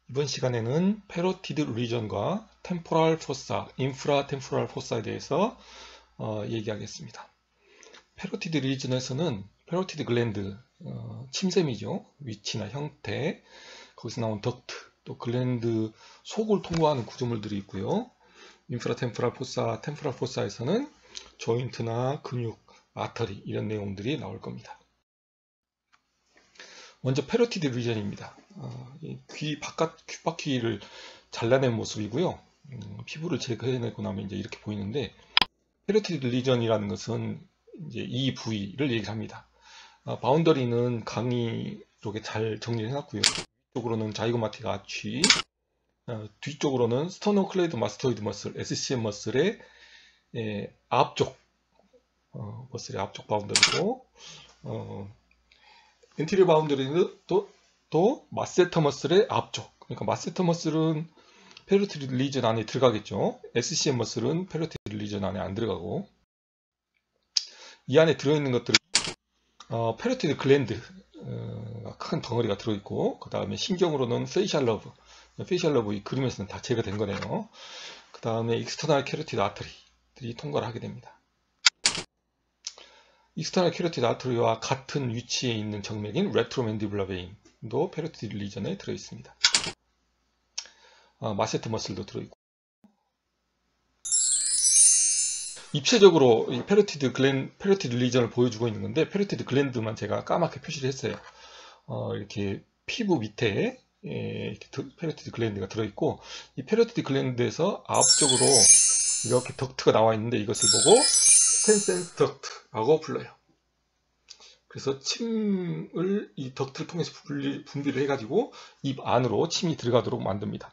이번 시간에는 패로티드 리전과 템포랄 포사, 인프라 템포랄 포사에 대해서 얘기하겠습니다. 패로티드 리전에서는 패로티드 글랜드, 침샘이죠. 위치나 형태, 거기서 나온 덕트, 또 글랜드 속을 통과하는 구조물들이 있고요. 인프라 템포랄 포사, 템포랄 포사에서는 조인트나 근육, 아터리 이런 내용들이 나올 겁니다. 먼저 패로티드 리전입니다. 귀 바깥 귓바퀴를 잘라낸 모습이고요. 피부를 제거해내고 나면 이제 이렇게 보이는데, 패로티드 리전이라는 것은 이제 이 부위를 얘기를 합니다. 바운더리는 강의 쪽에 잘 정리를 해놨고요. 뒤쪽으로는 자이고마틱 아치, 뒤쪽으로는 스토노클레이드 마스토이드 머슬, SCM 머슬의 앞쪽 머슬의 앞쪽 바운더리고, 인티리어 바운더리는 또 마세터 머슬의 앞쪽. 그러니까 마세터 머슬은 패로티드 리전 안에 들어가겠죠. SCM 머슬은 패로티드 리전 안에 안 들어가고, 이 안에 들어있는 것들은 패로티드 글랜드 큰 덩어리가 들어있고, 그 다음에 신경으로는 페이셜 러브, 이 그림에서는 다 제거된 거네요. 그 다음에 익스터널 캐로티드 아터리들이 통과를 하게 됩니다. 익스터널 캐로티드 아터리와 같은 위치에 있는 정맥인 레트로맨디블라 베인도 패로티드 리전에 들어있습니다. 마세터 머슬도 들어있고, 입체적으로 이 패로티드 리전을 보여주고 있는 건데, 패로티드 글랜드만 제가 까맣게 표시를 했어요. 이렇게 피부 밑에 이렇게 패로티드 글랜드가 들어있고, 이 패로티드 글랜드에서 앞쪽으로 이렇게 덕트가 나와 있는데, 이것을 보고 스텐센스 덕트라고 불러요. 그래서 침을 이 덕트를 통해서 분비를 해가지고 입 안으로 침이 들어가도록 만듭니다.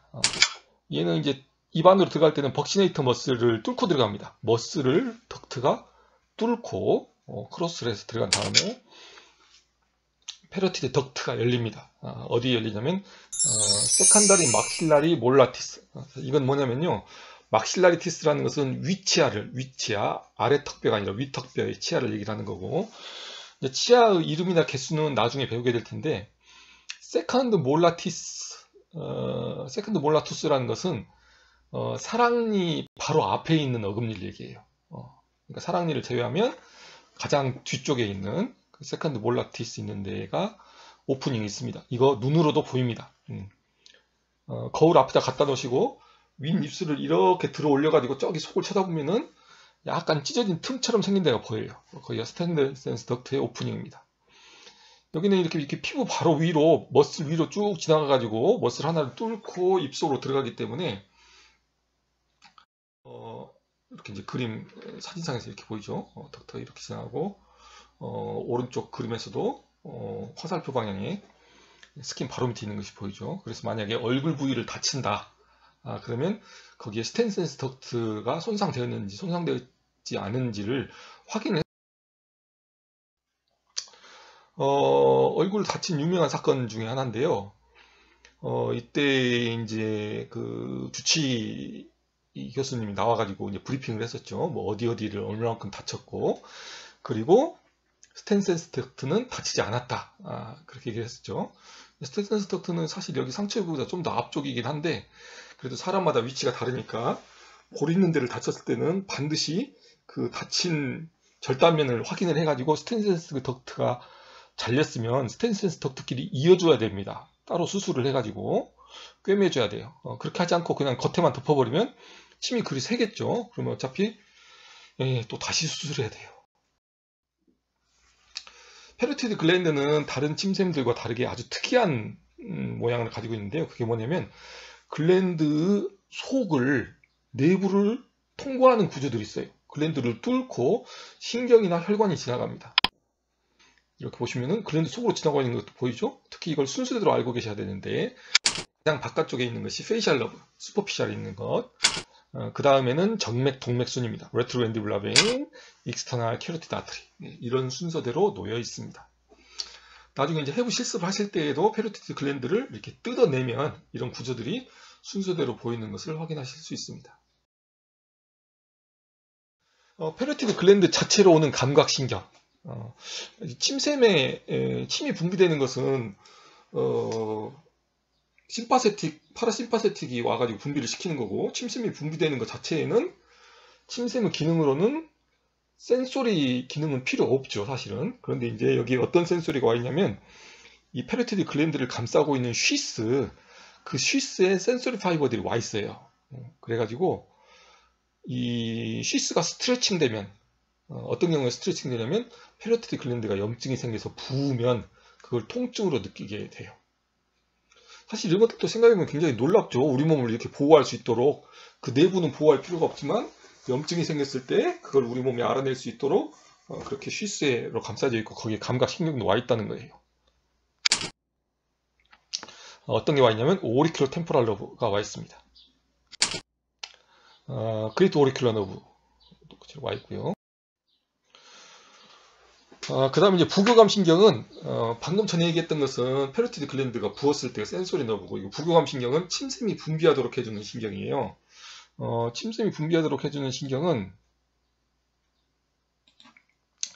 얘는 이제 입 안으로 들어갈 때는 벅시네이터 머슬을 뚫고 들어갑니다. 머슬을 덕트가 뚫고 크로스를 해서 들어간 다음에 패로티드 덕트가 열립니다. 어디에 열리냐면 세컨더리 막실라리 몰라티스. 이건 뭐냐면요, 막실라리티스라는 것은 위치아, 아래 턱뼈가 아니라 위 턱뼈의 치아를 얘기를 하는 거고, 치아의 이름이나 개수는 나중에 배우게 될 텐데, 세컨드 몰라투스라는 것은 사랑니 바로 앞에 있는 어금니를 얘기해요. 그러니까 사랑니를 제외하면 가장 뒤쪽에 있는 그 세컨드 몰라티스 있는 데가 오프닝이 있습니다. 이거 눈으로도 보입니다. 거울 앞에다 갖다 놓으시고 윗 입술을 이렇게 들어 올려가지고 저기 속을 쳐다보면은 약간 찢어진 틈처럼 생긴 데가 보여요. 거기가 스텐센스 덕트의 오프닝입니다. 여기는 이렇게 피부 바로 위로, 머슬 위로 쭉 지나가가지고 머슬 하나를 뚫고 입속으로 들어가기 때문에 이렇게 이제 그림 사진상에서 이렇게 보이죠. 덕트가 이렇게 지나가고, 오른쪽 그림에서도 화살표 방향에 스킨 바로 밑에 있는 것이 보이죠. 그래서 만약에 얼굴 부위를 다친다, 그러면 거기에 스텐센스 덕트가 손상되었는지 손상되지 않은지를 확인해. 얼굴 다친 유명한 사건 중에 하나인데요. 이때 이제 그 주치 교수님이 나와가지고 이제 브리핑을 했었죠. 뭐 어디를 얼마만큼 다쳤고, 그리고 스텐센스 덕트는 다치지 않았다. 그렇게 얘기를 했었죠. 스텐센스 덕트는 사실 여기 상처보다 좀 더 앞쪽이긴 한데, 그래도 사람마다 위치가 다르니까 골 있는 데를 다쳤을 때는 반드시 그 다친 절단면을 확인을 해가지고 스텐센스 덕트가 잘렸으면 스텐센스 덕트끼리 이어줘야 됩니다. 따로 수술을 해가지고 꿰매줘야 돼요. 그렇게 하지 않고 그냥 겉에만 덮어버리면 침이 그리 새겠죠. 그러면 어차피 또 다시 수술해야 돼요. 패로티드 글랜드는 다른 침샘들과 다르게 아주 특이한 모양을 가지고 있는데요. 그게 뭐냐면 글랜드 속을, 내부를 통과하는 구조들이 있어요. 글랜드를 뚫고 신경이나 혈관이 지나갑니다. 이렇게 보시면은 글랜드 속으로 지나가 있는 것도 보이죠? 특히 이걸 순서대로 알고 계셔야 되는데, 가장 바깥쪽에 있는 것이 페이셜 러브, 슈퍼피셜에 있는 것, 그 다음에는 정맥, 동맥순입니다. 레트로맨디블라 베인, 익스터널 캐로티드 아터리, 이런 순서대로 놓여 있습니다. 나중에 이제 해부 실습을 하실 때에도 패로티드 글랜드를 이렇게 뜯어내면 이런 구조들이 순서대로 보이는 것을 확인하실 수 있습니다. 패로티드 글랜드 자체로 오는 감각신경, 침샘에 침이 분비되는 것은 심파세틱, 파라심파세틱이 와가지고 분비를 시키는 거고, 침샘이 분비되는 것 자체에는 침샘의 기능으로는 센소리 기능은 필요 없죠, 사실은. 그런데 이제 여기 어떤 센소리가 와 있냐면, 이 페로티드 글랜드를 감싸고 있는 쉬스, 그 쉬스에 센소리 파이버들이 와 있어요. 그래가지고 이 쉬스가 스트레칭 되면, 어떤 경우에 스트레칭 되냐면 페로티드 글랜드가 염증이 생겨서 부으면 그걸 통증으로 느끼게 돼요. 사실 이런 것들도 생각해보면 굉장히 놀랍죠. 우리 몸을 이렇게 보호할 수 있도록, 그 내부는 보호할 필요가 없지만 염증이 생겼을 때 그걸 우리 몸이 알아낼 수 있도록 그렇게 쉬스로 감싸져 있고 거기에 감각신경도 와 있다는 거예요. 어떤 게 와 있냐면 오리큘러 템포랄 너브가 와 있습니다. 그레이트 오리큘러 너브 와 있고요. 그 다음에 이제 부교감 신경은 방금 전에 얘기했던 것은 페로티드 글랜드가 부었을 때 센소리 너브고, 이거 부교감 신경은 침샘이 분비하도록 해주는 신경이에요. 침샘이 분비하도록 해주는 신경은,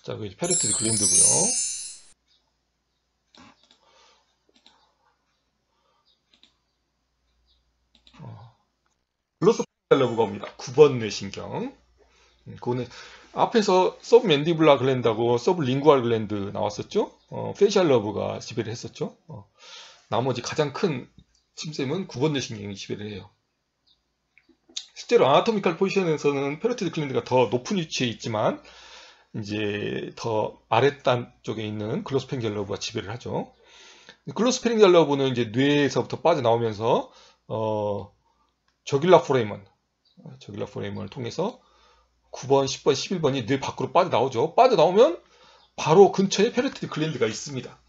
자, 그 페로티드 글랜드고요. 글로소피셜 너브가 옵니다. 9번 뇌신경. 그거는 앞에서 서브맨디블라 글랜드하고 서브링구알 글랜드 나왔었죠. 페이셜 너브가 지배를 했었죠. 나머지 가장 큰 침샘은 9번 뇌신경이 지배를 해요. 실제로 아나토미컬 포지션에서는 페로티드 글랜드가 더 높은 위치에 있지만 이제 더 아랫단 쪽에 있는 글로스페링기얼 너브가 지배를 하죠. 글로스페링기얼 너브는 이제 뇌에서부터 빠져나오면서 저귤라 포레이먼을 통해서 9번, 10번, 11번이 뇌 밖으로 빠져나오죠. 빠져나오면 바로 근처에 페로티드 글랜드가 있습니다.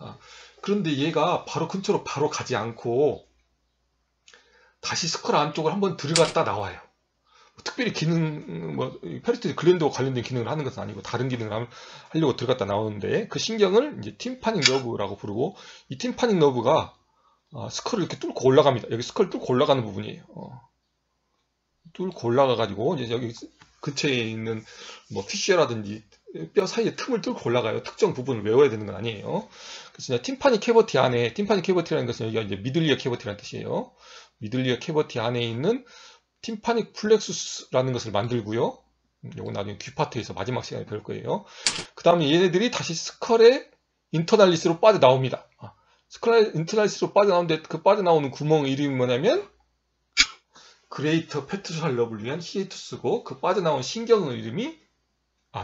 그런데 얘가 바로 근처로 바로 가지 않고 다시 스컬 안쪽을 한번 들어갔다 나와요. 특별히 기능, 페로티드 글랜드와 관련된 기능을 하는 것은 아니고 다른 기능을 하려고 들어갔다 나오는데, 그 신경을 이제 팀파닉 너브라고 부르고, 이 팀파닉 너브가 스컬을 이렇게 뚫고 올라갑니다. 여기 스컬 뚫고 올라가는 부분이에요. 뚫고 올라가가지고 이제 여기 근처에 있는 피쉬라든지 뼈 사이에 틈을 뚫고 올라가요. 특정 부분을 외워야 되는 건 아니에요. 그래서 이제 팀파닉 캐버티 안에, 팀파닉 캐버티라는 것은 여기가 이제 미들리어 캐버티라는 뜻이에요. 미들리어 캐버티 안에 있는 팀파닉 플렉수스라는 것을 만들고요. 이건 나중에 귀 파트에서 마지막 시간에 배울 거예요. 그 다음에 얘네들이 다시 스컬의 인터날리스로 빠져나옵니다. 스컬의 인터날리스로 빠져나오는데 그 빠져나오는 구멍 이름이 뭐냐면 그레이터 페트로살 러브를 위한 히에투스고, 그 빠져나온 신경의 이름이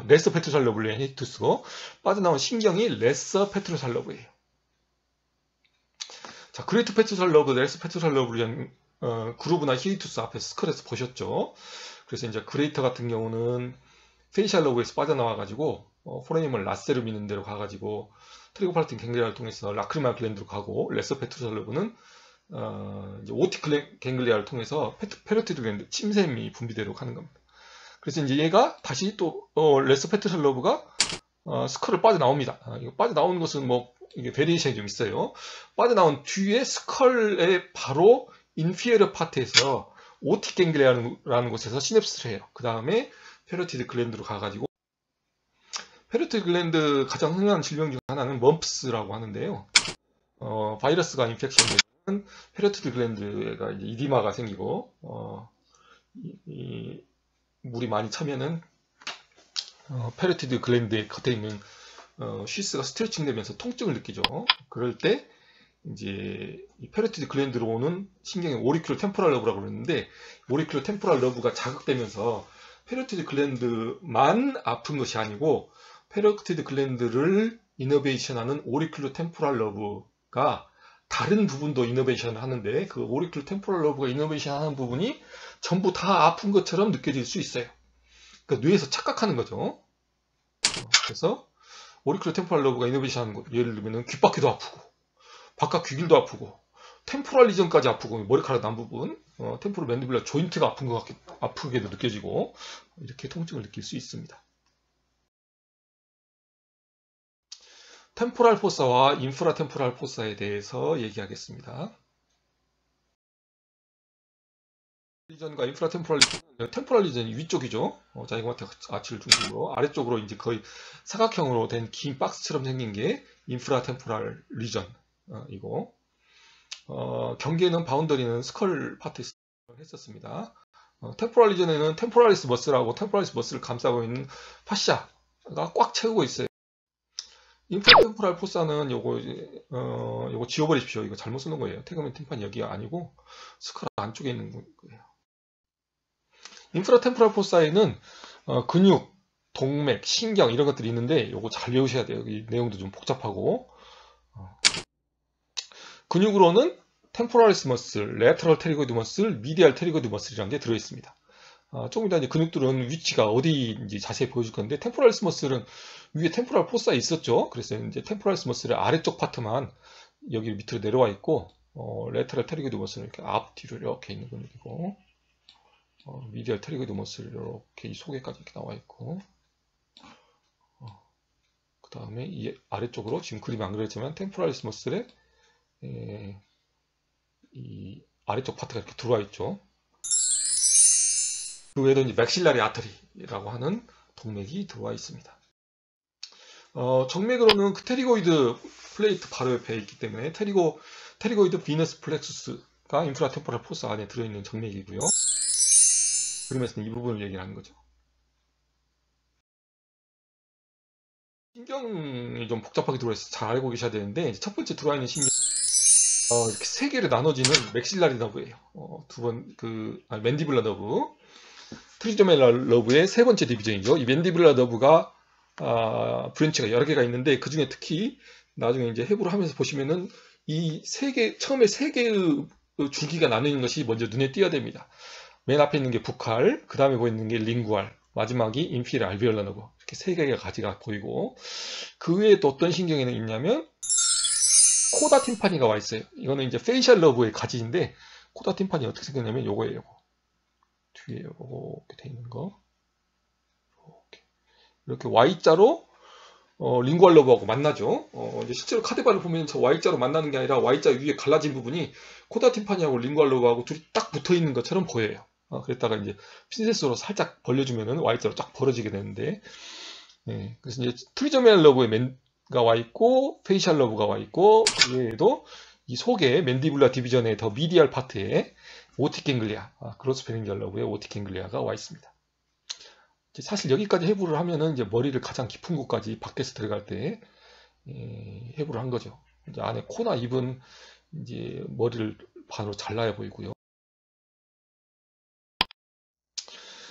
레서 페트로살 러브를 위한 히에투스고, 빠져나온 신경이 레서 페트로살 러브예요. 자, 그레이터 페트로살 러브, 레서 페트로살 러브를 위한 그루브나 히에투스 앞에 스컬에서 보셨죠. 그래서 이제 그레이터 같은 경우는 페이셜 러브에서 빠져나와가지고 포레임을 라세르 미는 데로 가가지고 트리고팔틴 갱글리아를 통해서 라크리말 글랜드로 가고, 레서 페트로살 러브는 이제 오틱 갱글리아를 통해서 페로티드 글랜드, 침샘이 분비되도록 하는 겁니다. 그래서 이제 얘가 다시 또 레서 페트로살 러브가 스컬을 빠져나옵니다. 이거 빠져나오는 것은 이게 베리에이션이 좀 있어요. 빠져나온 뒤에 스컬의 바로 인피에리어 파트에서 오틱 갱글리아라는 곳에서 시냅스를 해요. 그 다음에 페로티드 글랜드로 가가지고, 페로티드 글랜드 가장 흔한 질병 중 하나는 멈프스라고 하는데요. 바이러스가 인펙션 되면 페로티드 글랜드가 이제 이디마가 생기고, 이 물이 많이 차면은 페로티드 글랜드의 겉에 있는 쉬스가 스트레칭 되면서 통증을 느끼죠. 그럴 때 이제 이 페로티드 글랜드로 오는 신경이 오리큘러 템포랄 러브라고 그러는데, 오리큘러 템포랄 러브가 자극되면서 페로티드 글랜드만 아픈 것이 아니고 페로티드 글랜드를 이너베이션하는 오리큘러 템포랄 러브가 다른 부분도 이너베이션을 하는데, 그 오리큘러 템포랄 러브가 이너베이션 하는 부분이 전부 다 아픈 것처럼 느껴질 수 있어요. 그러니까 뇌에서 착각하는 거죠. 그래서 오리큘러 템포랄 러브가 이너베이션 하는 것, 예를 들면 귓바퀴도 아프고 바깥 귀길도 아프고 템포랄 리전까지 아프고, 머리카락 난 부분, 템포럴 맨디블라 조인트가 아픈 것 같게 아프게도 느껴지고, 이렇게 통증을 느낄 수 있습니다. 템포랄 포사와 인프라 템포랄 포사에 대해서 얘기하겠습니다. 리전과 인프라 템포랄 리전, 템포랄 리전이 위쪽이죠. 자이고마틱 아치를 중심으로, 아래쪽으로 이제 거의 사각형으로 된 긴 박스처럼 생긴 게 인프라 템포랄 리전 이고, 경계는 바운더리는 스컬 파트에 했었습니다. 템포랄 리전에는 템포랄리스 머슬하고 템포랄리스 머슬을 감싸고 있는 파샤가 꽉 채우고 있어요. 인프라템포랄 포사는 요거 지워버리십시오. 이거 잘못 쓰는 거예요. 태그맨 팀판이 여기가 아니고 스컬 안쪽에 있는 거예요. 인프라템포랄 포사에는 근육, 동맥, 신경 이런 것들이 있는데 요거 잘 외우셔야 돼요. 이 내용도 좀 복잡하고. 근육으로는 템포랄리스 머슬, 레터럴 테리고이드 머슬, 미디알 테리고이드 머슬이라는 게 들어있습니다. 조금 이따 이제 근육들은 위치가 어디인지 자세히 보여줄 건데, 템포랄리스 머슬은 위에 템포랄 포사에 있었죠. 그래서 이제 템포랄리스 머슬의 아래쪽 파트만 여기 밑으로 내려와 있고, 레터럴 테리고이드 머슬은 이렇게 앞뒤로 이렇게 있는 근육이고, 미디얼 테리고이드 머슬 이렇게 이 속에까지 이렇게 나와 있고, 그 다음에 이 아래쪽으로 지금 그림이 안 그려졌지만 템포랄리스 머슬의 이 아래쪽 파트가 이렇게 들어와 있죠. 그 외에도 이제 맥실라리 아터리라고 하는 동맥이 들어와 있습니다. 정맥으로는 그 테리고이드 플레이트 바로 옆에 있기 때문에 테리고이드 비너스 플렉수스가 인프라템포랄 포사 안에 들어있는 정맥이고요. 그러면서 이 부분을 얘기하는 거죠. 신경이 좀 복잡하게 들어와 있어서 잘 알고 계셔야 되는데, 첫 번째 들어와 있는 신경 이렇게 세 개로 나눠지는 맥실라리 너브예요. 맨디블라 너브, 트리저멜라 너브의 세 번째 디비전이죠. 이 맨디블라 너브가 브랜치가 여러 개가 있는데, 그 중에 특히 나중에 이제 해부를 하면서 보시면은 이 세 개, 처음에 세 개의 줄기가 나뉘는 것이 먼저 눈에 띄어야 됩니다. 맨 앞에 있는 게 부칼, 그 다음에 보이는 게 링구알, 마지막이 인피리얼 알비올라 너브. 이렇게 세 개의 가지가 보이고, 그 외에 또 어떤 신경에는 있냐면 코다 팀파니가 와 있어요. 이거는 이제 페이셜 러브의 가지인데, 코다 팀파니 어떻게 생겼냐면 요거예요. 요거. 뒤에 이렇게 돼 있는 거. 이렇게 Y자로 링구알 러브하고 만나죠. 이제 실제로 카드바를 보면 저 Y자로 만나는 게 아니라 Y자 위에 갈라진 부분이 코다 팀파니하고 링구알 러브하고 둘이 딱 붙어 있는 것처럼 보여요. 그랬다가 이제 핀셋으로 살짝 벌려주면은 Y자로 쫙 벌어지게 되는데, 그래서 이제 트리저멜 러브의 맨가 와 있고, 페이셜 러브가 와 있고, 그 외에도 이 속에 맨디블라 디비전의 더 미디얼 파트에 오틱 갱글리아, 그로스페링기얼 러브의 오틱 갱글리아가 와 있습니다. 사실 여기까지 해부를 하면은 이제 머리를 가장 깊은 곳까지 밖에서 들어갈 때 해부를 한 거죠. 이제 안에 코나 입은 이제 머리를 반으로 잘라야 보이고요.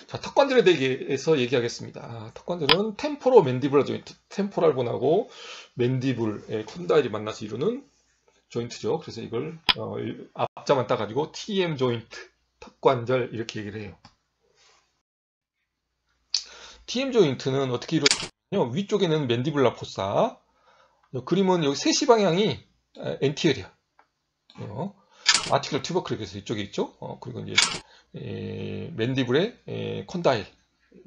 자, 턱관절에 대해서 얘기하겠습니다. 턱관절은 템포로 맨디블라 조인트, 템포랄 본하고 맨디블의 콘다일이 만나서 이루는 조인트죠. 그래서 이걸 앞자만 따가지고 TM 조인트, 턱관절 이렇게 얘기를 해요. TM 조인트는 어떻게 이루어지냐면 위쪽에는 맨디블라 포사, 그림은 여기 3시 방향이 엔티어리어, 아티클 튜버클 그래서 이쪽에 있죠. 그리고 이제 맨디블의 콘다일,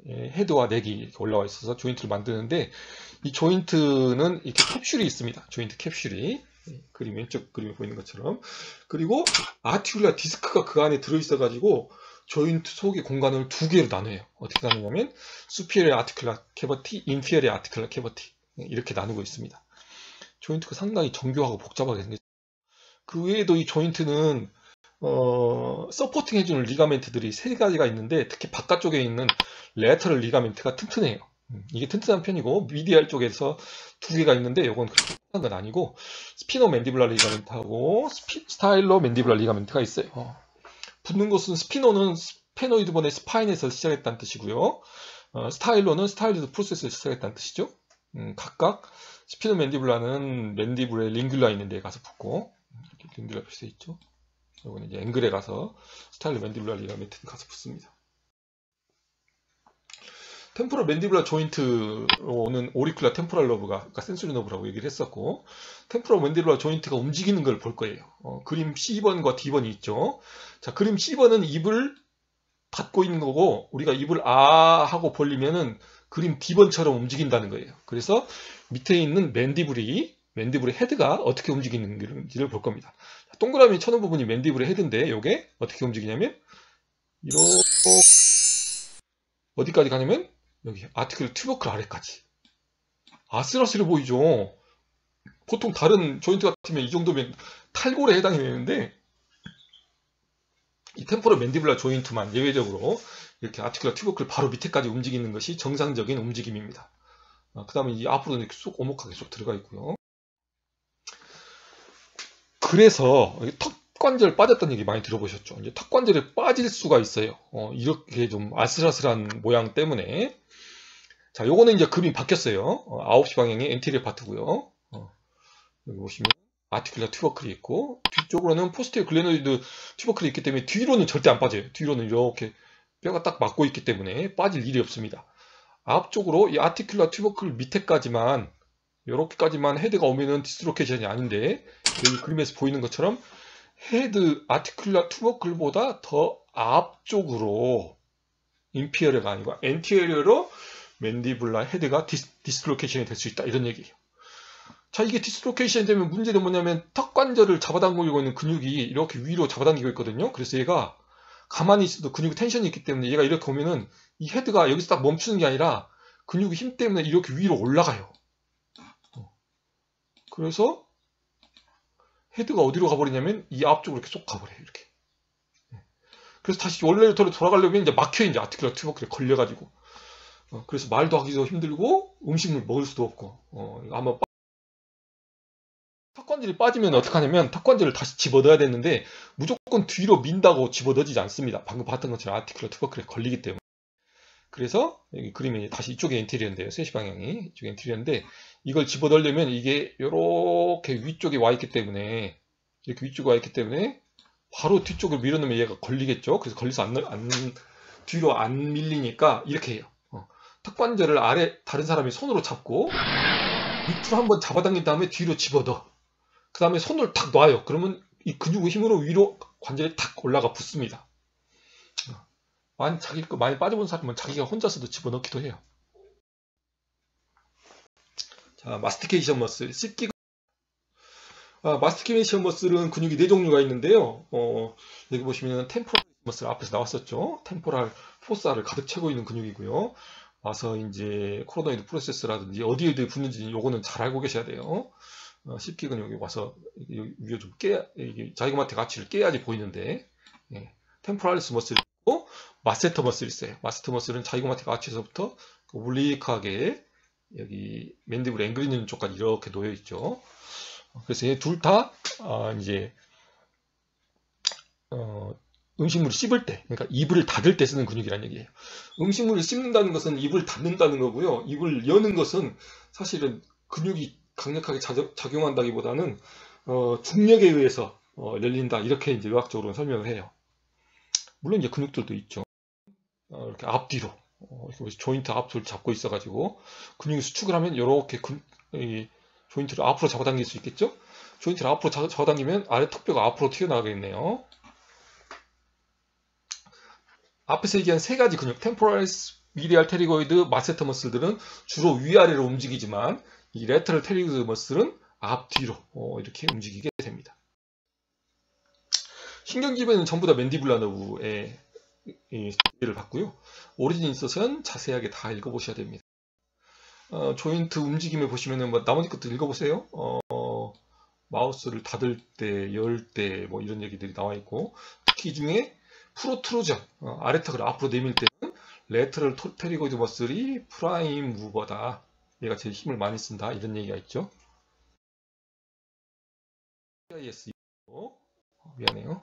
헤드와 넥이 올라와 있어서 조인트를 만드는데, 이 조인트는 이렇게 캡슐이 있습니다. 조인트 캡슐이 그림 왼쪽 그림에 보이는 것처럼. 그리고 아티큘라 디스크가 그 안에 들어있어 가지고 조인트 속의 공간을 두 개로 나눠요. 어떻게 나누냐면 수피리어 아티큘라 캐버티, 인피리어 아티큘라 캐버티 이렇게 나누고 있습니다. 조인트가 상당히 정교하고 복잡하게 생겼죠. 그 외에도 이 조인트는 서포팅 해주는 리가멘트들이 세 가지가 있는데, 특히 바깥쪽에 있는 레터럴 리가멘트가 튼튼해요. 이게 튼튼한 편이고, 미디알 쪽에서 두 개가 있는데 이건 그렇게 튼튼한 건 아니고, 스피노 맨디블라 리가멘트하고 스타일로 맨디블라 리가멘트가 있어요. 붙는 것은 스피노는 스페노이드본의 스파인에서 시작했다는 뜻이고요. 스타일로는 스타일리드 프로세스에서 시작했다는 뜻이죠. 각각 스피노 맨디블라는 맨디블의 링귤라 있는 데에 가서 붙고, 이렇게 링귤라 표시되어 있죠. 이거는 이제 앵글에 가서 스타일로 맨디블라 리가멘트 가서 붙습니다. 템포럴 맨디블라 조인트로는 오리큘라 템포럴 러브가 아까 센소리 너브라고 얘기를 했었고, 템포럴 맨디블라 조인트가 움직이는 걸 볼 거예요. 그림 C번과 D번이 있죠. 자, 그림 C번은 입을 닫고 있는 거고, 우리가 입을 아 하고 벌리면은 그림 D번처럼 움직인다는 거예요. 그래서 밑에 있는 맨디블의 헤드가 어떻게 움직이는지를 볼 겁니다. 동그라미 쳐놓은 부분이 맨디블의 헤드인데, 이게 어떻게 움직이냐면 이렇게 어디까지 가냐면 여기 아티클 튜버클 아래까지. 아슬아슬해 보이죠? 보통 다른 조인트 같으면 이 정도면 탈골에 해당이 되는데 이 템포럴 맨디블라 조인트만 예외적으로 이렇게 아티큘라 튜버클 바로 밑에까지 움직이는 것이 정상적인 움직임입니다. 그 다음에 이 앞으로는 이렇게 쏙 오목하게 쏙 들어가 있고요. 그래서 턱관절 빠졌다는 얘기 많이 들어보셨죠? 이제 턱관절이 빠질 수가 있어요. 이렇게 좀 아슬아슬한 모양 때문에. 자, 요거는 이제 그림이 바뀌었어요. 9시 방향이 엔티리어 파트고요. 여기 보시면 아티큘라 튜버클이 있고 뒤쪽으로는 포스티어 글레노이드 튜버클이 있기 때문에 뒤로는 절대 안 빠져요. 뒤로는 이렇게 뼈가 딱 막고 있기 때문에 빠질 일이 없습니다. 앞쪽으로 이 아티큘라 튜버클 밑에까지만 이렇게까지만 헤드가 오면은 디스로케이션이 아닌데 여기 그림에서 보이는 것처럼 헤드 아티큘라 튜버클보다 더 앞쪽으로 인피어리어가 아니고 엔티어리어로 맨디블라 헤드가 디스로케이션이 될 수 있다 이런 얘기예요. 자, 이게 디스로케이션이 되면 문제는 뭐냐면 턱관절을 잡아당기고 있는 근육이 이렇게 위로 잡아당기고 있거든요. 그래서 얘가 가만히 있어도 근육이 텐션이 있기 때문에 얘가 이렇게 오면은 이 헤드가 여기서 딱 멈추는 게 아니라 근육의 힘 때문에 이렇게 위로 올라가요. 그래서 헤드가 어디로 가버리냐면 이 앞쪽으로 이렇게 쏙 가버려요. 이렇게. 그래서 다시 원래로 돌아가려면 이제 막혀요. 이제 아티큘라 튜버클에 걸려가지고. 그래서 말도 하기도 힘들고 음식물 먹을 수도 없고. 아마 턱관절이 빠지면 어떡하냐면 턱관절을 다시 집어넣어야 되는데 무조건 뒤로 민다고 집어넣어지지 않습니다. 방금 봤던 것처럼 아티큘라 튜버클에 걸리기 때문에. 그래서 여기 그림이 다시 이쪽에 엔티리어인데요. 3시 방향이 이쪽에 엔티리어인데 이걸 집어넣으려면 이게 이렇게 위쪽에 와 있기 때문에 이렇게 위쪽에 와 있기 때문에 바로 뒤쪽을 밀어넣으면 얘가 걸리겠죠. 그래서 걸려서 뒤로 안 밀리니까 이렇게 해요. 턱관절을 아래 다른 사람이 손으로 잡고 밑으로 한번 잡아당긴 다음에 뒤로 집어넣어. 그 다음에 손을 탁 놔요. 그러면 이 근육의 힘으로 위로 관절이 탁 올라가 붙습니다. 자기 거 많이 빠져본 사람은 자기가 혼자서도 집어넣기도 해요. 자, 마스티케이션 머슬, 씹기. 마스티케이션 머슬은 근육이 4종류가 있는데요. 여기 보시면 템포럴 머슬 앞에서 나왔었죠. 템포럴 포사를 가득 채고 있는 근육이고요. 와서 이제 코로노이드 프로세스라든지 어디에 붙는지 요거는 잘 알고 계셔야 돼요. 씹기 근육이 와서 위에 좀 자이고마틱 아치를 깨야지 보이는데, 템포랄리스 머슬이 있고 마세터 머슬이 있어요. 마세터 머슬은 자이고마틱 아치에서부터 오블리크하게 여기 맨디블 앵글 있는 쪽까지 이렇게 놓여 있죠. 그래서 얘 둘 다 이제 음식물을 씹을 때, 그러니까 입을 닫을 때 쓰는 근육이라는 얘기예요. 음식물을 씹는다는 것은 입을 닫는다는 거고요. 입을 여는 것은 사실은 근육이 강력하게 작용한다기보다는 중력에 의해서 열린다 이렇게 이제 의학적으로 설명을 해요. 물론 이제 근육들도 있죠. 이렇게 앞뒤로 조인트 앞을 잡고 있어가지고 근육이 수축을 하면 이렇게 조인트를 앞으로 잡아당길 수 있겠죠. 조인트를 앞으로 잡아당기면 아래 턱뼈가 앞으로 튀어나가겠네요. 앞에서 얘기한 3가지 근육, 템포랄리스, 미디알 테리고이드, 마세터 머슬들은 주로 위아래로 움직이지만 이 레터럴 테리고이드 머슬은 앞뒤로 이렇게 움직이게 됩니다. 신경지배는 전부 다 맨디블라 너브의 스토리를 봤고요. 오리진 있어서는 자세하게 다 읽어보셔야 됩니다. 조인트 움직임을 보시면은 나머지 것도 읽어보세요. 마우스를 닫을 때, 열 때 뭐 이런 얘기들이 나와 있고 특히 이 중에 프로트루전, 아래턱을 앞으로 내밀 때는 레터럴 테리고이드 머슬이 프라임 무버다. 얘가 제일 힘을 많이 쓴다. 이런 얘기가 있죠. CIS 미안해요.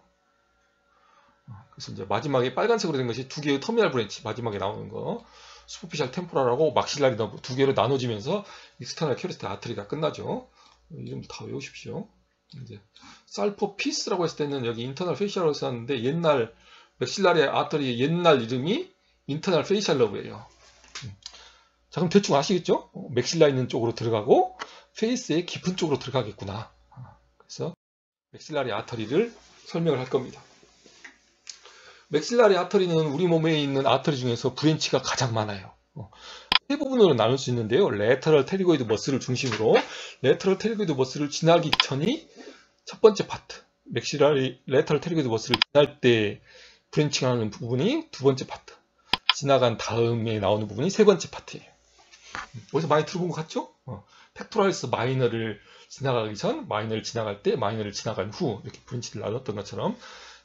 그래서 이제 마지막에 빨간색으로 된 것이 2개의 터미널 브랜치 마지막에 나오는 거 슈퍼피셜 템포랄하고 막실라리 너브 2개로 나눠지면서 익스터널 캐로티드 아트리가 끝나죠. 이름도 다 외우십시오. 이제 살포피스라고 했을 때는 여기 인터널 페이셜로 썼는데 옛날 맥실라리 아터리의 옛날 이름이 인터널 페이셜 러브예요. 자, 그럼 대충 아시겠죠? 맥실라 있는 쪽으로 들어가고 페이스의 깊은 쪽으로 들어가겠구나. 그래서 맥실라리 아터리를 설명을 할 겁니다. 맥실라리 아터리는 우리 몸에 있는 아터리 중에서 브랜치가 가장 많아요. 세 부분으로 나눌 수 있는데요. 레터럴 테리고이드 머슬을 중심으로 레터럴 테리고이드 머슬을 지나기 전이 첫 번째 파트, 맥실라리 레터럴 테리고이드 머슬을 지날 때 브랜칭하는 부분이 두 번째 파트, 지나간 다음에 나오는 부분이 세 번째 파트예요. 어디서 많이 들어본 것 같죠? 팩토랄리스 마이너를 지나가기 전, 마이너를 지나갈 때, 마이너를 지나간 후 이렇게 브랜치를 나눴던 것처럼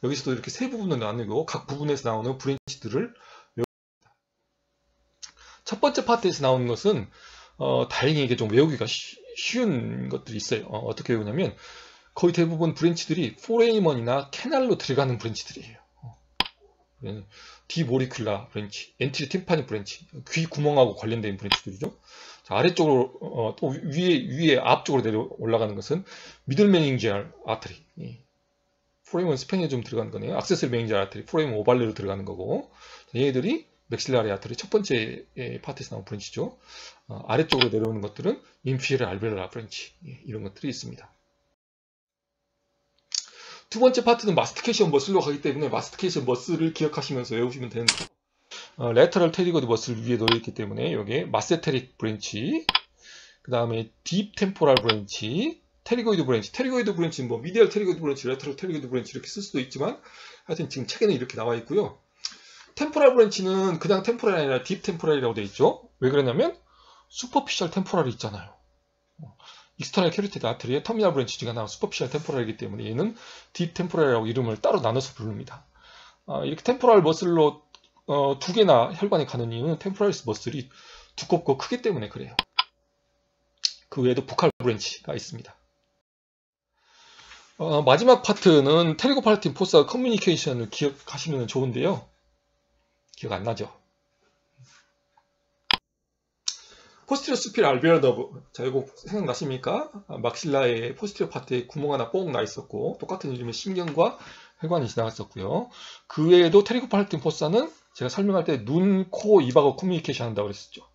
여기서도 이렇게 세 부분을 나누고 각 부분에서 나오는 브랜치들을 첫 번째 파트에서 나오는 것은 다행히 이게 좀 외우기가 쉬운 것들이 있어요. 어떻게 외우냐면 거의 대부분 브랜치들이 포레이먼이나 캐날로 들어가는 브랜치들이에요. 디모리큘라 브랜치, 엔트리 팀파니 브랜치, 귀 구멍하고 관련된 브랜치들이죠. 자, 아래쪽으로 또 위에 앞쪽으로 내려 올라가는 것은 미들 메닝지알 아트리, 포레이먼 스페니에 좀 들어가는 거네요. 악세서리 메닝지알 아트리, 포레이먼 오발레로 들어가는 거고, 얘네들이 맥실라리 아트리 첫 번째 파트에서 나온 브랜치죠. 아래쪽으로 내려오는 것들은 인피에르 알베라 브랜치, 이런 것들이 있습니다. 두 번째 파트는 마스티케이션 머슬로 가기 때문에 마스티케이션 머슬을 기억하시면서 외우시면 되는데, 레터럴 테리고드 머슬 위에 놓여있기 때문에 여기에 마세테릭 브랜치, 그 다음에 딥 템포랄 브랜치, 테리고이드 브랜치, 테리고이드 브랜치는 뭐 미디얼 테리고이드 브랜치, 레터럴 테리고이드 브랜치 이렇게 쓸 수도 있지만 하여튼 지금 책에는 이렇게 나와 있고요. 템포랄 브랜치는 그냥 템포랄이 아니라 딥 템포랄이라고 되어 있죠. 왜 그러냐면 슈퍼피셜 템포랄이 있잖아요. 익스터널 캐로티드 아트리의 터미널 브랜치가 나온 슈퍼피셜 템포랄이기 때문에 얘는 딥 템포랄이라고 이름을 따로 나눠서 부릅니다. 이렇게 템포랄 머슬로 두 개나 혈관이 가는 이유는 템포랄리스 머슬이 두껍고 크기 때문에 그래요. 그 외에도 부칼 브랜치가 있습니다. 마지막 파트는 테리고팔라틴 포사 커뮤니케이션을 기억하시면 좋은데요. 기억 안 나죠? 포스티리어 수필 알베올 너브. 자, 이거 생각나십니까? 막실라의 포스티리어 파트에 구멍 하나 뽕 나 있었고, 똑같은 이름의 신경과 혈관이 지나갔었고요. 그 외에도 테리고팔라틴 포사는 제가 설명할 때 눈, 코, 입하고 커뮤니케이션 한다고 그랬었죠.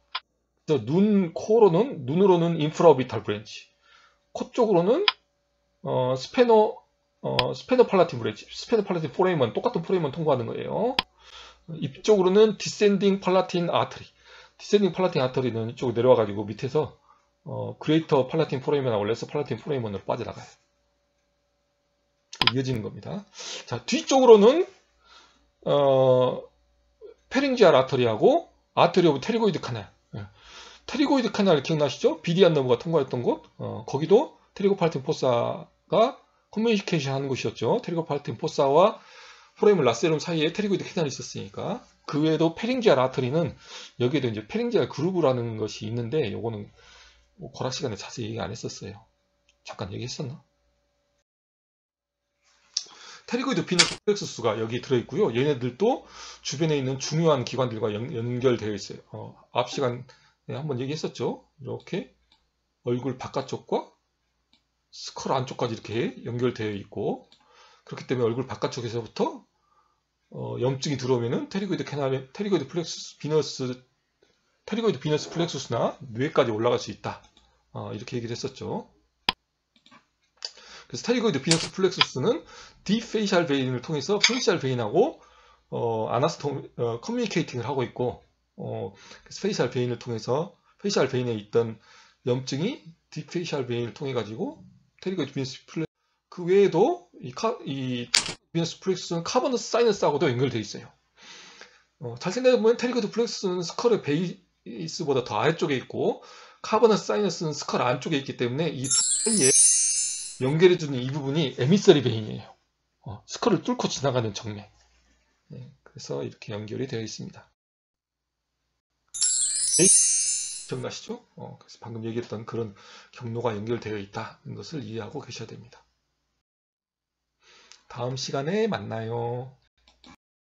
그래서 눈으로는 인프라오비탈 브랜치, 코 쪽으로는 스페노팔라틴 브랜치, 스페노팔라틴 포레이먼, 똑같은 포레이먼 통과하는 거예요. 입 쪽으로는 디센딩 팔라틴 아트리, 디센딩 팔라틴 아터리는 이쪽으로 내려와가지고 밑에서 그레이터 팔라틴 포레이먼하고 레서 팔라틴 포레이먼으로 빠져나가요. 이어지는 겁니다. 자, 뒤쪽으로는 페링지알 아터리하고 아터리 오브 테리고이드 카날, 테리고이드 카날 기억나시죠? 비디안 너브가 통과했던 곳, 거기도 테리고팔라틴 포사가 커뮤니케이션 하는 곳이었죠. 테리고팔라틴 포사와 포레이먼 라세룸 사이에 테리고이드 카날이 있었으니까. 그 외에도 페링지알 아터리는 여기에도 이제 페링지알 그루브라는 것이 있는데 요거는 뭐 고락 시간에 자세히 얘기 안 했었어요. 잠깐 얘기했었나? 테리고이드 비너스 플렉서스가 여기 들어있고요. 얘네들도 주변에 있는 중요한 기관들과 연결되어 있어요. 앞 시간에 한번 얘기했었죠. 이렇게 얼굴 바깥쪽과 스컬 안쪽까지 이렇게 연결되어 있고, 그렇기 때문에 얼굴 바깥쪽에서부터 염증이 들어오면은 테리고이드 비너스 플렉수스나 뇌까지 올라갈 수 있다. 이렇게 얘기를 했었죠. 그래서 테리고이드 비너스 플렉수스는 딥페이셜 베인을 통해서 페이셜 베인하고 커뮤니케이팅을 하고 있고, 그래서 페이셜 베인을 통해서 페이셜 베인에 있던 염증이 딥페이셜 베인을 통해 가지고 테리고이드 비너스 플렉수스, 그 외에도 이 비너스 플렉수스는 카버너스 사이너스하고도 연결되어 있어요. 잘 생각해보면 테리고이드 플렉수스는 스컬의 베이스보다 더 아래쪽에 있고, 카버너스 사이너스는 스컬 안쪽에 있기 때문에 이 두 사이에 연결해주는 이 부분이 에미서리 베인이에요. 스컬을 뚫고 지나가는 정맥. 그래서 이렇게 연결이 되어 있습니다. 기억나시죠? 그래서 방금 얘기했던 그런 경로가 연결되어 있다는 것을 이해하고 계셔야 됩니다. 다음 시간에 만나요.